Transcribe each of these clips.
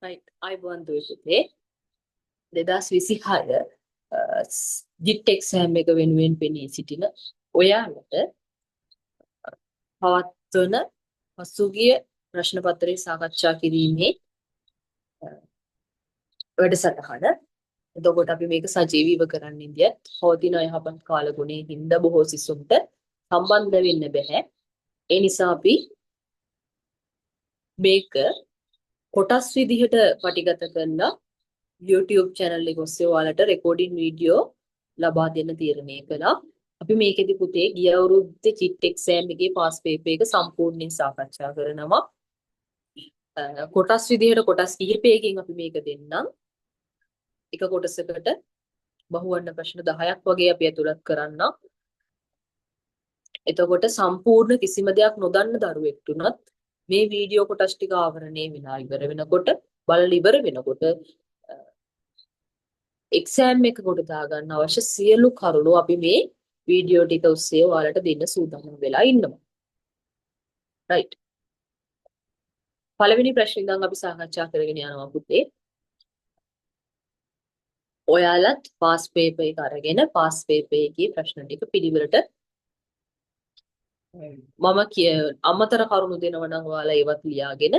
right අයිබෝන් දුවේ 2026 ජිට් exam එක වෙනුවෙන් පෙනී සිටින ඔයාලට පවත්වන පසුගිය ප්‍රශ්න පත්‍රය සාකච්ඡා කිරීමේ වැඩසටහන. එතකොට අපි මේක සජීවීව කරන්න ඉදියත් පවතින යහපත් කාලගුණයේ හින්දා බොහෝ සිසුන්ට සම්බන්ධ වෙන්න බෑ. ඒ නිසා අපි මේක කොටස් විදිහට පටිගත කරලා YouTube channel එක ඔස්සේ ඔයාලට රෙකෝඩින් වීඩියෝ ලබා දෙන්න තීරණය කළා. අපි මේකෙදි පුතේ ගිය අවුරුද්දේ චිට් එක්සෑම් එකේ පාස් පේපර් එක සම්පූර්ණයෙන් සාකච්ඡා කරනවා. කොටස් විදිහට කොටස් කිහිපයකින් අපි මේක දෙන්නම්. එක කොටසකට බහුවර්ණ ප්‍රශ්න 10ක් වගේ අපි ඇතුළත් කරන්නම්. එතකොට සම්පූර්ණ කිසිම දෙයක් නොදන්න දරුවෙක්ට උනත් මේ වීඩියෝ කොටස් ටික ආවරණය වෙලා ඉවර වෙනකොට බලලා ඉවර වෙනකොට එක්සෑම් එක කොට දාගන්න අවශ්‍ය සියලු කරුණු අපි මේ වීඩියෝ ටික ඔස්සේ ඔයාලට දෙන්න සූදානම් වෙලා ඉන්නවා. රයිට්. පළවෙනි ප්‍රශ්නේ ඉඳන් අපි සාකච්ඡා කරගෙන යනවා පුතේ. ඔයාලත් පාස් පේපර් එක අරගෙන පාස් පේපර් එකේ ප්‍රශ්න ටික පිළිවෙලට අමතර කරුණු දෙනවා නම් ඔයාලා ඒවත් ලියාගෙන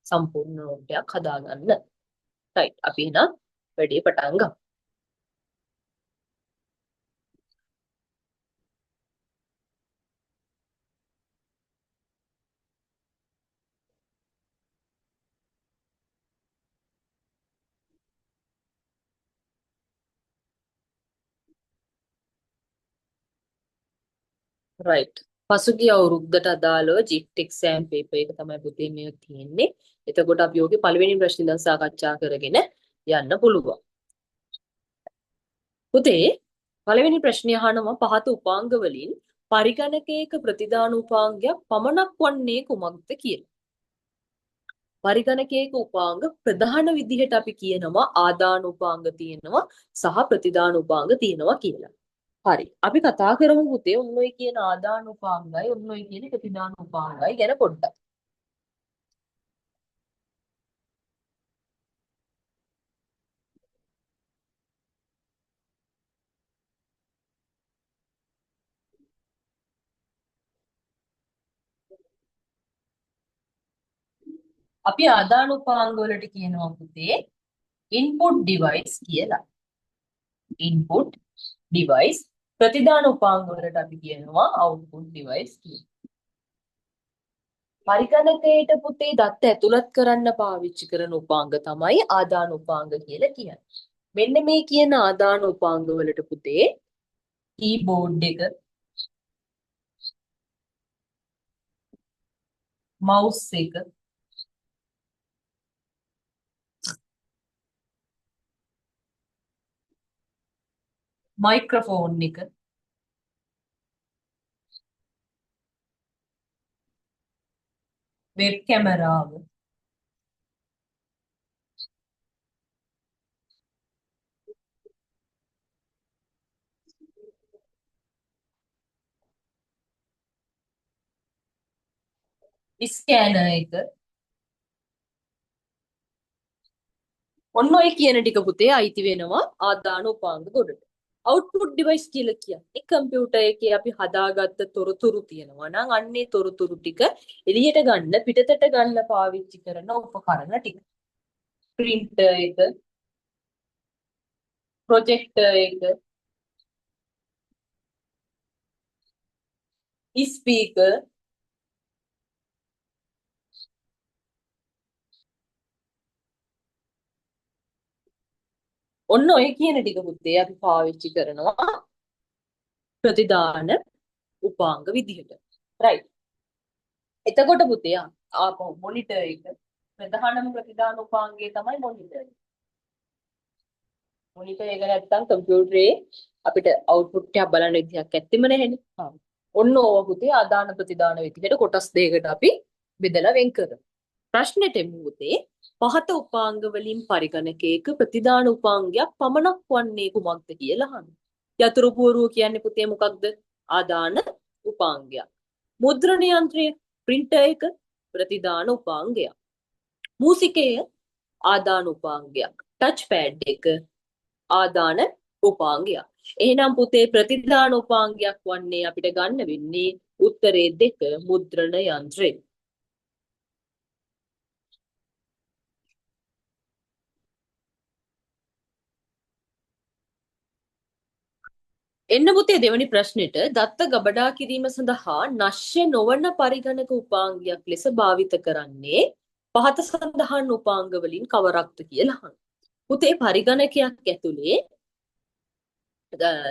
සම්පූර්ණ නෝට් එකක් හදාගන්න. රයිට්. අපි එහෙනම් වැඩේ පටන් ගමු. රයිට්. පසුගිය අවුරුද්දට අදාළව ජිට් එක්සෑම් පේපර් එක තමයි පුතේ මේ තියෙන්නේ. එතකොට අපි ඔගේ පළවෙනි ප්‍රශ්නේ ඉඳන් සාකච්ඡා කරගෙන යන්න පුළුවන්. පුතේ පළවෙනි ප්‍රශ්නේ අහනවා පහත උපාංග වලින් පරිගණකයක ප්‍රතිදාන උපාංගයක් පමණක් වන්නේ කුමක්ද කියලා. පරිගණකයක උපාංග ප්‍රධාන විදිහට අපි කියනවා ආදාන උපාංග තියෙනවා සහ ප්‍රතිදාන උපාංග තියෙනවා කියලා. හරි. අපි කතා කරමු පුතේ ඔන්න ඔය කියන ආදාන උපාංගයි ඔන්න ඔය කියන ප්‍රතිදාන උපාංගයි ගැන පොඩ්ඩක්. අපි ආදාන උපාංග වලට කියනවා පුතේ input device කියලා. input device ප්‍රතිදාන උපාංග වලට අපි කියනවා output device කියලා. පරිගණකයට පුතේ දත්ත ඇතුළත් කරන්න පාවිච්චි කරන උපාංග තමයි ආදාන උපාංග කියලා කියන්නේ. මෙන්න මේ කියන ආදාන උපාංග වලට පුතේ කීබෝඩ් එක, මවුස් එක, මයික්‍රොෆෝන් එක, වෙබ් කැමරාව, ස්කෑනර් එක ඔන්න ඔය කියන ටික පුතේ අයිති වෙනවා ආදාන උපාංග ගොඩට. output device කියලා කියන්නේ කම්පියුටර් එකේ අපි හදාගත්ත තොරතුරු තියෙනවා නම් අන්නේ තොරතුරු ටික එළියට ගන්න පිටතට ගන්න පාවිච්චි කරන උපකරණ ටික. printer එක, projector එක, speaker, ඔන්න ඔය කියන ටික පුතේ අපි පාවිච්චි කරනවා ප්‍රතිදාන උපාංග විදිහට. right. එතකොට පුතේ ආපහු මොනිටර් එක ප්‍රධානම ප්‍රතිදාන උපාංගය තමයි මොනිටර් එක. මොනිටර් එක නැත්තම් කම්පියුටරේ අපිට අවුට්පුට් එකක් බලන්න විදිහක් ඇත්තෙම නැහැනේ. ඔන්න ඕව පුතේ ආදාන ප්‍රතිදාන විදිහට කොටස් දෙකකට අපි බෙදලා වෙන් කරමු. ප්‍රශ්නෙට එමු පුතේ පහත උපාංග වලින් පරිගණකයක ප්‍රතිදාන උපාංගයක් පමණක් වන්නේ කුමක්ද කියලා අහනවා. යතුරු පුවරුව කියන්නේ පුතේ මොකක්ද? ආදාන උපාංගයක්. මුද්‍රණ යන්ත්‍රය printer එක ප්‍රතිදාන උපාංගයක්. මූසිකය ආදාන උපාංගයක්. ටච් පෑඩ් එක ආදාන උපාංගයක්. එහෙනම් පුතේ ප්‍රතිදාන උපාංගයක් වන්නේ අපිට ගන්න වෙන්නේ උත්තරේ 2 මුද්‍රණ යන්ත්‍රය. එන්න පුතේ දෙවැනි ප්‍රශ්නෙට දත්ත ගබඩා කිරීම සඳහා නශ්‍ය නොවන පරිගණක උපාංගයක් ලෙස භාවිත කරන්නේ පහත සඳහන් උපාංග වලින් කවරක්ද කියලා අහනවා. පුතේ පරිගණකයක් ඇතුලේ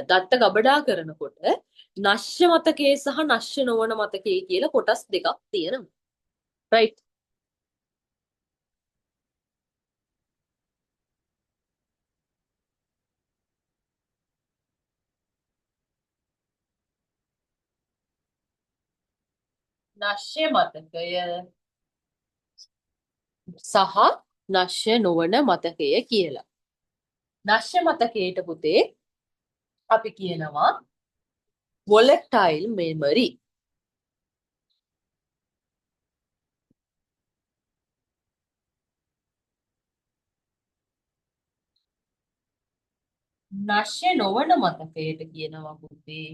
දත්ත ගබඩා කරනකොට නශ්‍ය මතකයේ සහ නශ්‍ය නොවන මතකයේ කියලා කොටස් දෙකක් තියෙනවා. right? නශ්‍ය මතකය සහ නශ්‍ය නොවන මතකය කියලා. නශ්‍ය මතකයට පුතේ අපි කියනවා volatile memory. නශ්‍ය නොවන මතකයට කියනවා පුතේ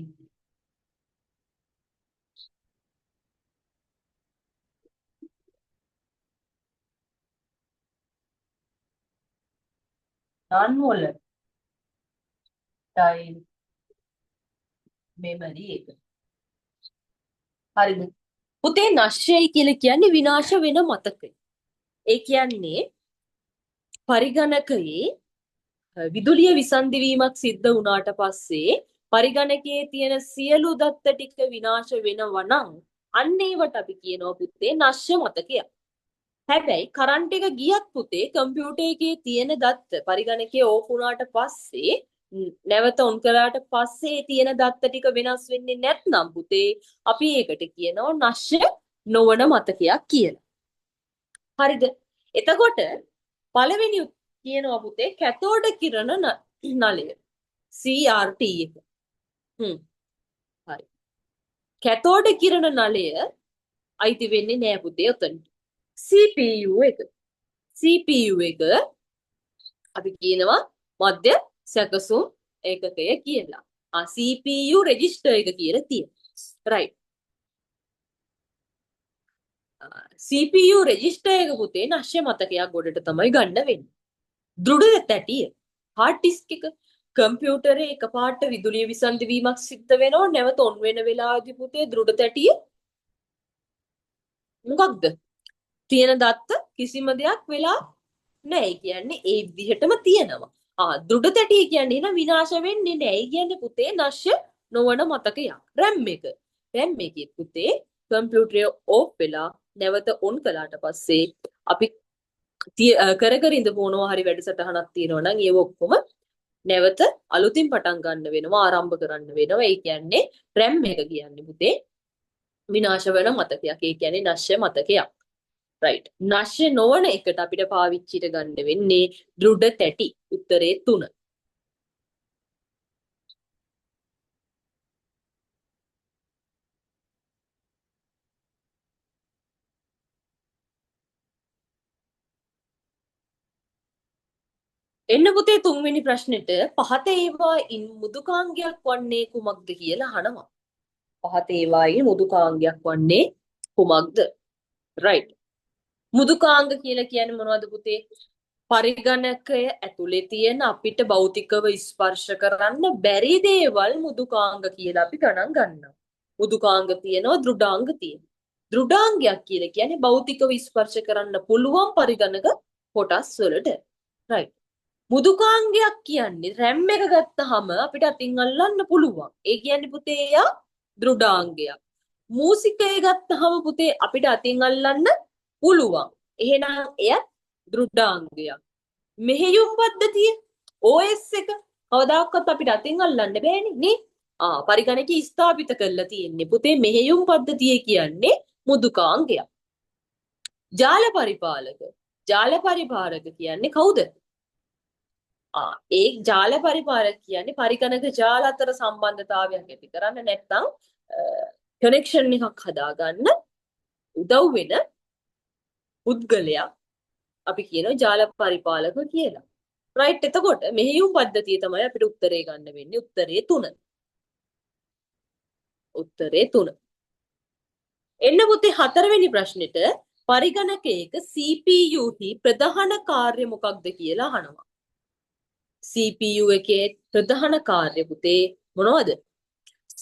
non-volatile memory එක. හරිද? පුතේ නශ්‍යයි කියලා කියන්නේ විනාශ වෙන මතකය. ඒ කියන්නේ පරිගණකයේ විදුලිය විසන්ධි වීමක් සිද්ධ වුණාට පස්සේ පරිගණකයේ තියෙන සියලු දත්ත ටික විනාශ වෙනවා නම් අන්න ඒවට අපි කියනවා පුතේ නශ්‍ය මතකයක්. හැබැයි කරන්ට් එක ගියත් පුතේ කම්පියුටර් එකේ තියෙන දත්ත පරිගණකයේ ඕෆ් වුණාට පස්සේ නැවත ඔන් කරාට පස්සේ තියෙන දත්ත ටික වෙනස් වෙන්නේ නැත්නම් පුතේ අපි ඒකට කියනවා නශ්‍ය නොවන මතකයක් කියලා. හරිද? එතකොට පළවෙනි කියනවා පුතේ කැතෝඩ කිරණ නලය CRT එක. හරි. කැතෝඩ කිරණ නලය අයිති වෙන්නේ නෑ පුතේ උතනට. CPU එක. CPU එක අපි කියනවා මධ්‍ය සැකසුම් ඒකකය කියලා. CPU රෙජිස්ටර් එක කියලා තියෙනවා. right. CPU රෙජිස්ටර් එක පුතේ නශ්‍ය මතකයක් ගොඩට තමයි ගන්න වෙන්නේ. දෘඩ තැටිය hard disk එක කම්පියුටරේ එකපාරට විදුලිය විසන්ධි වීමක් සිද්ධ වෙනවා නැවත ඔන් වෙන වෙලාවදී පුතේ දෘඩ තැටිය මොකක්ද? තියෙන දත්ත කිසිම දෙයක් වෙලා නැහැ. කියන්නේ ඒ විදිහටම තියෙනවා. දෘඩ තැටිය කියන්නේ නේද විනාශ වෙන්නේ නැහැ. ඒ කියන්නේ පුතේ නශ්‍ය නොවන මතකයක්. RAM එක. RAM එකේ පුතේ කම්පියුටරේ ඕෆ් වෙලා නැවත ඔන් කළාට පස්සේ අපි කර කර ඉඳපු මොනවා හරි වැඩසටහනක් තියෙනවා නම් ඒව ඔක්කොම නැවත අලුතින් පටන් ගන්න වෙනවා ආරම්භ කරන්න වෙනවා. ඒ කියන්නේ RAM එක කියන්නේ පුතේ විනාශ වෙන මතකයක්. ඒ කියන්නේ නශ්‍ය මතකයක්. right. නශ්‍ය නොවන එකට අපිට පාවිච්චිට ගන්න වෙන්නේ දෘඩ තැටි. උත්තරේ 3. එන්න පුතේ තුන්වෙනි ප්‍රශ්නෙට පහත ඒවායින් මුදුකාංගයක් වන්නේ කුමක්ද කියලා අහනවා. පහත ඒවායින් මුදුකාංගයක් වන්නේ කුමක්ද? right. මුදුකාංග කියලා කියන්නේ මොනවද පුතේ? පරිගණකය ඇතුලේ තියෙන අපිට භෞතිකව ස්පර්ශ කරන්න බැරි දේවල් මුදුකාංග කියලා අපි ගණන් ගන්නවා. මුදුකාංග තියෙනවා දෘඩාංග තියෙනවා. දෘඩාංගයක් කියලා කියන්නේ භෞතිකව ස්පර්ශ කරන්න පුළුවන් පරිගණක කොටස් වලට. right. මුදුකාංගයක් කියන්නේ RAM එක ගත්තාම අපිට අතින් අල්ලන්න පුළුවන්. ඒ කියන්නේ පුතේ එයා දෘඩාංගයක්. මූසිකය ගත්තාම පුතේ අපිට අතින් අල්ලන්න පුළුවන්. එහෙනම් එය දෘඩාංගයක්. මෙහෙයුම් පද්ධතිය OS එක කවදාකවත් අපිට අතින් අල්ලන්න බෑනේ නේ. පරිගණකයේ ස්ථාපිත කරලා තියෙන්නේ පුතේ මෙහෙයුම් පද්ධතිය කියන්නේ මුදුකාංගයක්. ජාල පරිපාලක. ජාල පරිපාලක කියන්නේ කවුද? ඒ ජාල පරිපාලක කියන්නේ පරිගණක ජාල අතර සම්බන්ධතාවයක් ඇති කරන්න නැත්නම් කනෙක්ෂන් එකක් හදාගන්න උදව් වෙන පුද්ගලයා අපි කියනවා ජාල පරිපාලක කියලා. රයිට්. එතකොට මෙහෙයුම් පද්ධතිය තමයි අපිට උත්තරේ ගන්න වෙන්නේ. උත්තරේ 3. උත්තරේ 3. එන්න පුතේ 4 වෙනි ප්‍රශ්නෙට පරිගණකයක CPU හි ප්‍රධාන කාර්ය මොකක්ද කියලා අහනවා. CPU එකේ ප්‍රධාන කාර්ය පුතේ මොනවද?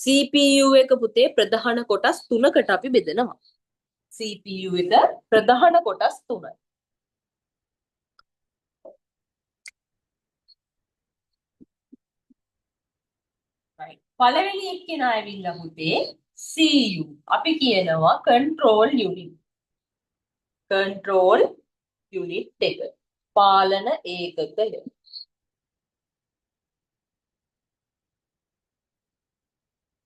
CPU එක පුතේ ප්‍රධාන කොටස් 3කට අපි බෙදනවා. CPU එක ප්‍රධාන කොටස් 3යි. right. පළවෙනි එක්කෙනා ඇවිල්ලා පුතේ CU. අපි කියනවා control unit. control unit එක. පාලන ඒකකය.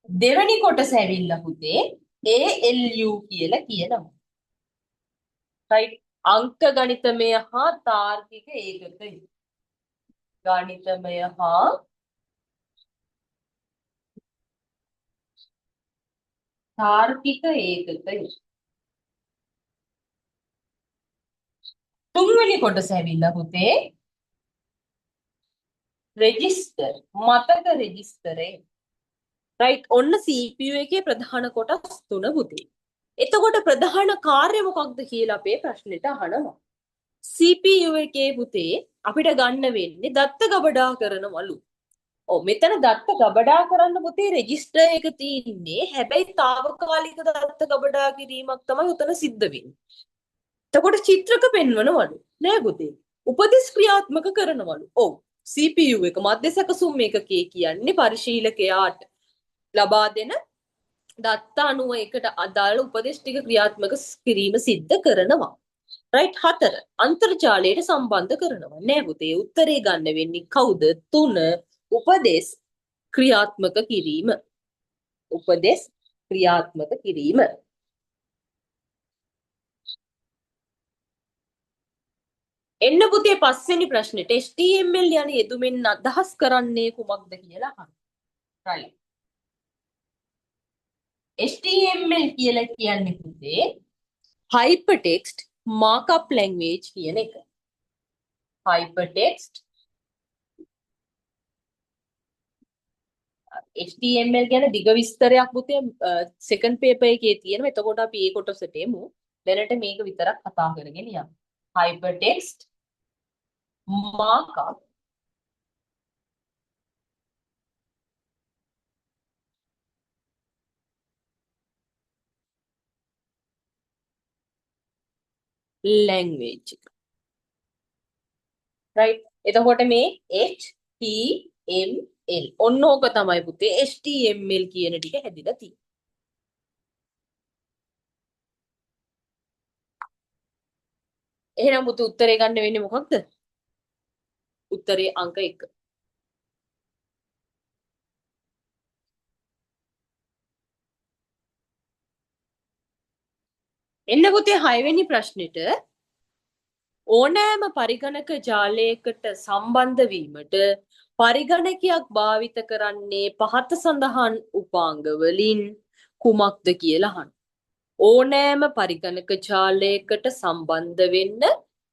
දෙවෙනි කොටස ඇවිල්ලා පුතේ ALU කියලා කියනවා. right. අංක ගණිතමය හා තාර්කික ඒකකය. ගණිතමය හා තාර්කික ඒකකය. තුන්වෙනි කොටස ඇවිල්ලා පුතේ රෙජිස්ටර් මතක රෙජිස්ටරේ. right. ඔන්න CPU එකේ ප්‍රධාන කොටස් 3 පුතේ. එතකොට ප්‍රධාන කාර්ය මොකක්ද කියලා අපේ ප්‍රශ්නෙට අහනවා. CPU එකේ පුතේ අපිට ගන්න වෙන්නේ දත්ත ගබඩා කරනවලු. ඔව් මෙතන දත්ත ගබඩා කරන්න පුතේ රෙජිස්ටර් එක තියෙන්නේ. හැබැයි తాවකාලික දත්ත ගබඩා කිරීමක් තමයි උතන සිද්ධ වෙන්නේ. එතකොට චිත්‍රක පෙන්වනවලු නෑ පුතේ. උපදෙස් ක්‍රියාත්මක කරනවලු. ඔව් CPU එක මධ්‍ය සැකසුම් එකකේ කියන්නේ පරිශීලකයාට ලබා දෙන දත්ත අණුව එකට අදාළ උපදෙස් ටික ක්‍රියාත්මක කිරීම සිද්ධ කරනවා. right. 4 අන්තර්ජාලයට සම්බන්ධ කරනවා. නෑ පුතේ උත්තරේ ගන්න වෙන්නේ කවුද? 3 උපදෙස් ක්‍රියාත්මක කිරීම. උපදෙස් ක්‍රියාත්මක කිරීම. එන්න පුතේ පස්වෙනි ප්‍රශ්නෙට HTML යන යෙදුමෙන් අදහස් කරන්නේ කුමක්ද කියලා අහන්න. right. HTML කියලා කියන්නේ පුතේ hypertext markup language කියන එක. hypertext HTML ගැන දිග විස්තරයක් පුතේ second paper එකේ තියෙනවා. එතකොට අපි ඒ කොටසට එමු. දැනට මේක විතරක් කතා කරගෙන යමු. hypertext markup language. right. එතකොට මේ HTML ඔන්න ඕක තමයි පුතේ HTML කියන ටික හැදිලා තියෙන්නේ. එහෙනම් පුතේ උත්තරේ ගන්න වෙන්නේ මොකක්ද? උත්තරේ අංක 1. එන්න පුතේ 6 වෙනි ප්‍රශ්නෙට ඕනෑම පරිගණක ජාලයකට සම්බන්ධ වීමට පරිගණකයක් භාවිත කරන්නේ පහත සඳහන් උපාංග වලින් කුමක්ද කියලා අහන්න. ඕනෑම පරිගණක ජාලයකට සම්බන්ධ වෙන්න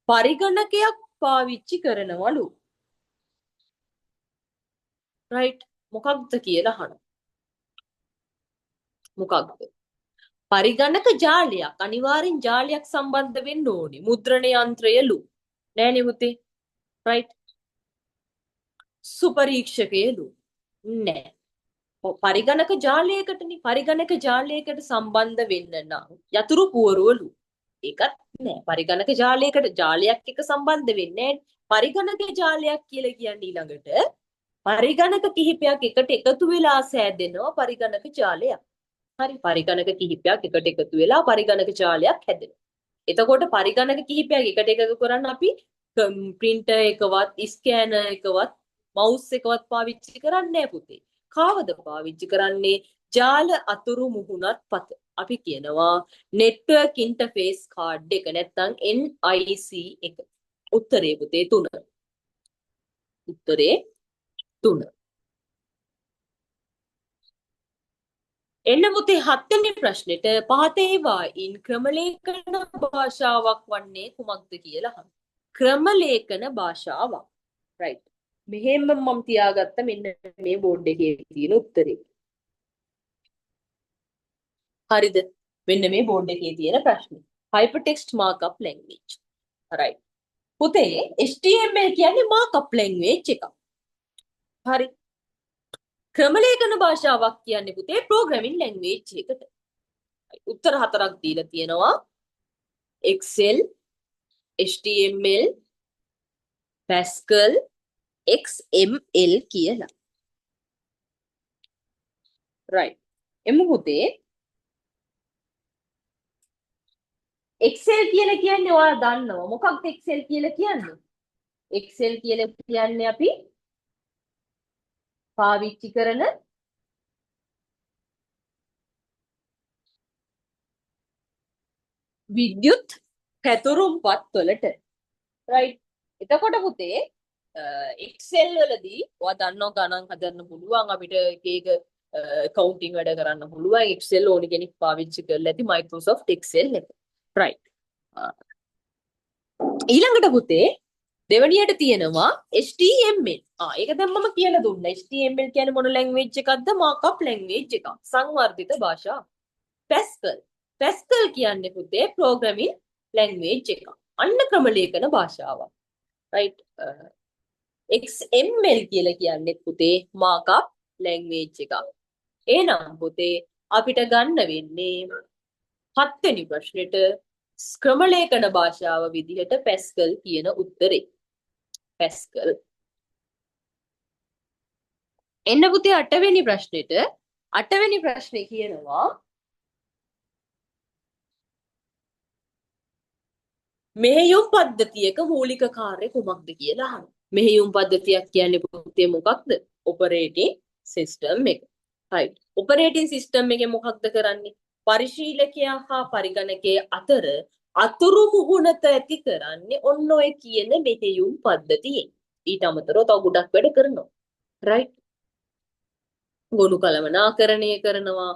පරිගණකයක් පාවිච්චි කරනවලු. right. මොකක්ද කියලා අහන්න. මොකක්ද? පරිගණක ජාලයක් අනිවාර්යෙන් ජාලයක් සම්බන්ධ වෙන්න ඕනේ. මුද්‍රණ යන්ත්‍රයලු. නෑනේ පුතේ. right. සුපරීක්ෂකයලු. නෑ. පරිගණක ජාලයකටනේ පරිගණක ජාලයකට සම්බන්ධ වෙන්න නම් යතුරු පුවරුවලු. ඒකත් නෑ. පරිගණක ජාලයක් එක්ක සම්බන්ධ වෙන්නේ නෑ. පරිගණක ජාලයක් කියලා කියන්නේ ඊළඟට පරිගණක කිහිපයක් එකට එකතු වෙලා සෑදෙනවා පරිගණක ජාලයක්. හරි. පරිගණක කිහිපයක් එකට එකතු වෙලා පරිගණක ජාලයක් හැදෙනවා. එතකොට පරිගණක කිහිපයක් එකට එකතු කරන්න අපි printer එකවත් ස්කෑනර් එකවත් මවුස් එකවත් පාවිච්චි කරන්නේ නැහැ පුතේ. කාවද පාවිච්චි කරන්නේ? ජාල අතුරු මුහුණත් පත. අපි කියනවා network interface card එක නැත්නම් NIC එක. උත්තරේ පුතේ 3. උත්තරේ 3. එන්න පුතේ 7 වෙනි ප්‍රශ්නෙට පහතේ වායින් ක්‍රමලේඛන භාෂාවක් වන්නේ කුමක්ද කියලා අහන්න. ක්‍රම ලේඛන භාෂාවක්. right. මෙහෙම මම තියාගත්ත මෙන්න මේ බෝඩ් එකේ තියෙන උත්තරේ. හරිද? මෙන්න මේ බෝඩ් එකේ තියෙන ප්‍රශ්නේ. hypertext markup language. right. පුතේ HTML කියන්නේ markup language එකක්. හරි. ක්‍රම ලේඛන භාෂාවක් කියන්නේ පුතේ programming language එකට. උත්තර හතරක් දීලා තියෙනවා. Excel, HTML, Pascal, XML කියලා. right. එමු පුතේ Excel කියලා කියන්නේ ඔයාලා දන්නවා. මොකක්ද Excel කියලා කියන්නේ? Excel කියලා කියන්නේ අපි පාවිච්චි කරන විද්‍යුත් පැතුරුම්පත් වලට. right. එතකොට පුතේ Excel වලදී ඔයා දන්නවා ගණන් හදන්න පුළුවන් අපිට එක එක කවුන්ටිං වැඩ කරන්න පුළුවන් Excel ඕනි කෙනෙක් පාවිච්චි කරලා ඇති Microsoft Excel එක. right. ඊළඟට පුතේ දෙවැනියට තියෙනවා HTML. ඒක දැන් මම කියලා දුන්නා. HTML කියන්නේ මොන ලැන්ග්වේජ් එකක්ද? මාකප් ලැන්ග්වේජ් එකක්. සංවර්ධිත භාෂාව. Pascal. Pascal කියන්නේ පුතේ programming language එකක්. අන්න ක්‍රම ලේඛන භාෂාවක්. right. XML කියලා කියන්නේ පුතේ මාකප් ලැන්ග්වේජ් එකක්. එහෙනම් පුතේ අපිට ගන්න වෙන්නේ 7 වෙනි ප්‍රශ්නෙට ක්‍රම ලේඛන භාෂාව විදිහට Pascal කියන උත්තරේ. Pascal. එන්න පුතේ 8 වෙනි ප්‍රශ්නෙට 8 වෙනි ප්‍රශ්නේ කියනවා මෙහෙයුම් පද්ධතියක මූලික කාර්ය කුමක්ද කියලා අහනවා. මෙහෙයුම් පද්ධතියක් කියන්නේ පුතේ මොකක්ද? operating system එක. right. operating system එකේ මොකක්ද කරන්නේ? පරිශීලකයා හා පරිගණකයේ අතර අතුරු මුහුණත ඇති කරන්නේ ඔන්න ඔය කියන මෙහෙයුම් පද්ධතියෙන්. ඊට අමතරව තව ගොඩක් වැඩ කරනවා. right. ගොනු කළමනාකරණය කරනවා,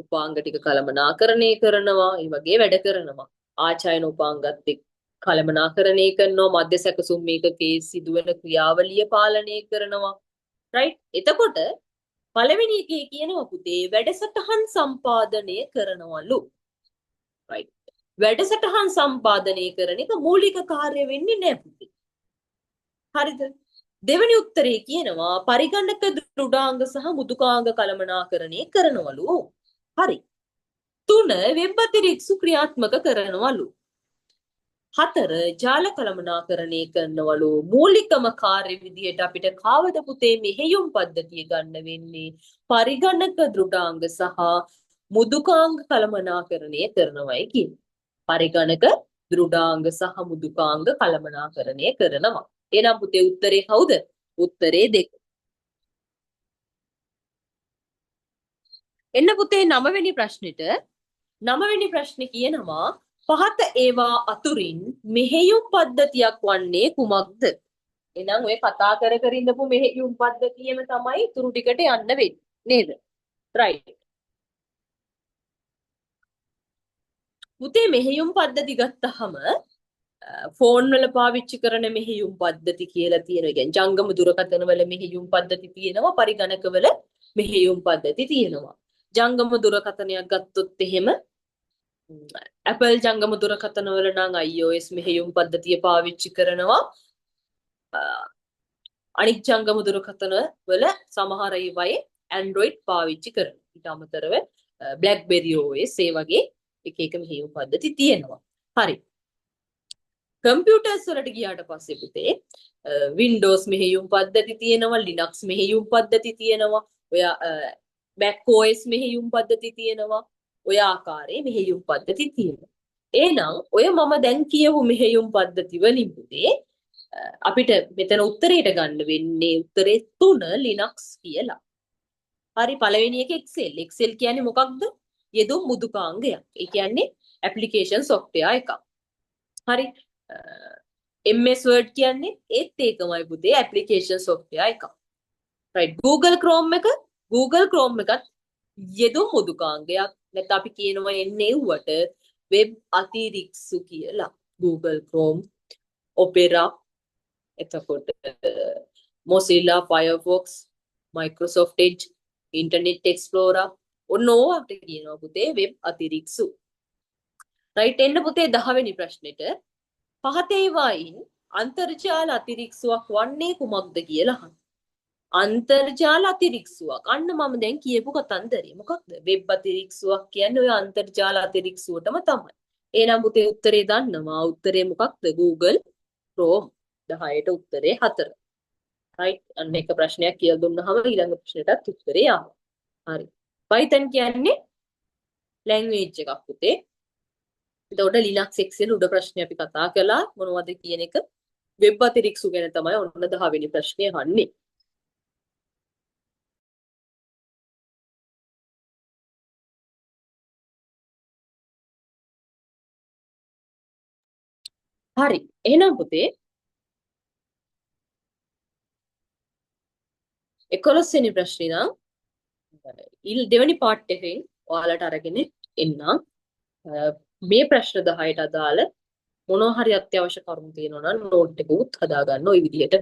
උපාංග ටික කළමනාකරණය කරනවා, ඒ වගේ වැඩ කරනවා. ආචායන උපාංගත් එක්ක කළමනාකරණය කරනවා, මධ්‍ය සැකසුම් මේකකේ සිදුවෙන ක්‍රියාවලිය පාලනය කරනවා. right. එතකොට පළවෙනි එකේ කියනවා පුතේ වැඩසටහන් සම්පාදනය කරනවලු. right. වැඩසටහන් සම්පාදනය කරන එක මූලික කාර්ය වෙන්නේ නැහැ පුතේ. හරිද? දෙවෙනි උත්තරේ කියනවා පරිගණක දෘඩාංග සහ මුදුකාංග කළමනාකරණය කරනවලු. හරි. 3 වෙබ් අතිරික්සු ක්‍රියාත්මක කරනවලු. 4 ජාල කළමනාකරණය කරනවලු. මූලිකම කාර්ය විදියට අපිට කාවද පුතේ මෙහෙයුම් පද්ධතිය ගන්න වෙන්නේ පරිගණක දෘඩාංග සහ මුදුකාංග කළමනාකරණය කරනවයි කියන්නේ. පරිගණක දෘඩාංග සහ මුදුකාංග කළමනාකරණය කරනවා. එහෙනම් පුතේ උත්තරේ කවුද? උත්තරේ 2. එන්න පුතේ 9 වෙනි ප්‍රශ්නෙට 9 වෙනි ප්‍රශ්නේ කියනවා පහත ඒවා අතුරින් මෙහෙයුම් පද්ධතියක් වන්නේ කුමක්ද? එහෙනම් ඔය කතා කර කර ඉඳපු මෙහෙයුම් පද්ධතියම තමයි තුරු ටිකට යන්න වෙන්නේ නේද? right. පුතේ මෙහෙයුම් පද්ධති ගත්තහම ෆෝන් වල පාවිච්චි කරන මෙහෙයුම් පද්ධති කියලා තියෙනවා. කියන්නේ ජංගම දුරකථන වල මෙහෙයුම් පද්ධති තියෙනවා, පරිගණක වල මෙහෙයුම් පද්ධති තියෙනවා. ජංගම දුරකථනයක් ගත්තොත් එහෙම Apple ජංගම දුරකථන වල නම් iOS මෙහෙයුම් පද්ධතිය පාවිච්චි කරනවා. අනික් ජංගම දුරකථන වල සමහර ඒවායේ Android පාවිච්චි කරනවා. ඊට අමතරව BlackBerry OS ඒ වගේ එක එක මෙහෙයුම් පද්ධති තියෙනවා. හරි. කම්පියුටර්ස් වලට ගියාට පස්සේ පුතේ Windows මෙහෙයුම් පද්ධති තියෙනවා, Linux මෙහෙයුම් පද්ධති තියෙනවා, ඔය Mac OS මෙහෙයුම් පද්ධති තියෙනවා, ඔය ආකාරයේ මෙහෙයුම් පද්ධති තියෙනවා. එහෙනම් ඔය මම දැන් කියවු මෙහෙයුම් පද්ධති වලින් පුතේ අපිට මෙතන උත්තරේට ගන්න වෙන්නේ උත්තරේ 3 Linux කියලා. හරි. පළවෙනි එක Excel. Excel කියන්නේ මොකක්ද? යෙදුම් මුදුකාංගයක්. ඒ කියන්නේ application software එකක්. හරි. MS Word කියන්නේ ඒත් ඒකමයි පුතේ application software එකක්. right. Google Chrome එකත් යෙදුම් මුදුකාංගයක්. නැත්නම් අපි කියනවා එන්නේ උවට web අතිරික්සු කියලා. Google Chrome Opera, එතකොට Mozilla Firefox, Microsoft Edge, Internet Explorer ඔන්න ඕවට කියනවා පුතේ වෙබ් අතිරික්සු. රයිට් එන්න පුතේ 10 වෙනි ප්‍රශ්නෙට. පහත ඒවායින් අන්තර්ජාල අතිරික්සුවක් වන්නේ කුමක්ද කියලා අහන්න. අන්තර්ජාල අතිරික්සුවක්. අන්න මම දැන් කියපු කතන්දරේ. මොකක්ද? වෙබ් අතිරික්සුවක් කියන්නේ ඔය අන්තර්ජාල අතිරික්සුවටම තමයි. එහෙනම් පුතේ උත්තරේ දන්නවා. උත්තරේ මොකක්ද? Google Chrome. 10ට උත්තරේ 4. right අන්න එක ප්‍රශ්නයක් කියලා දුන්නාම ඊළඟ ප්‍රශ්නෙටත් උත්තරේ ආවා. හරි. Python කියන්නේ language එකක් පුතේ. එතකොට Linux section උඩ ප්‍රශ්නේ අපි කතා කළා මොනවද කියන එක වෙබ් අතිරික්සු ගැන තමයි ඔන්න 10 වෙනි ප්‍රශ්නේ අහන්නේ. හරි. එහෙනම් පුතේ 11 වෙනි ප්‍රශ්නේ නම් දෙවෙනි පාර්ට් එකෙන් ඔයාලට අරගෙන එන්නම්. මේ ප්‍රශ්න 10ට අදාළ මොනවා හරි අත්‍යවශ්‍ය කරුණු තියෙනවා නම් නෝට් එක උත් හදා ගන්න ওই විදිහට.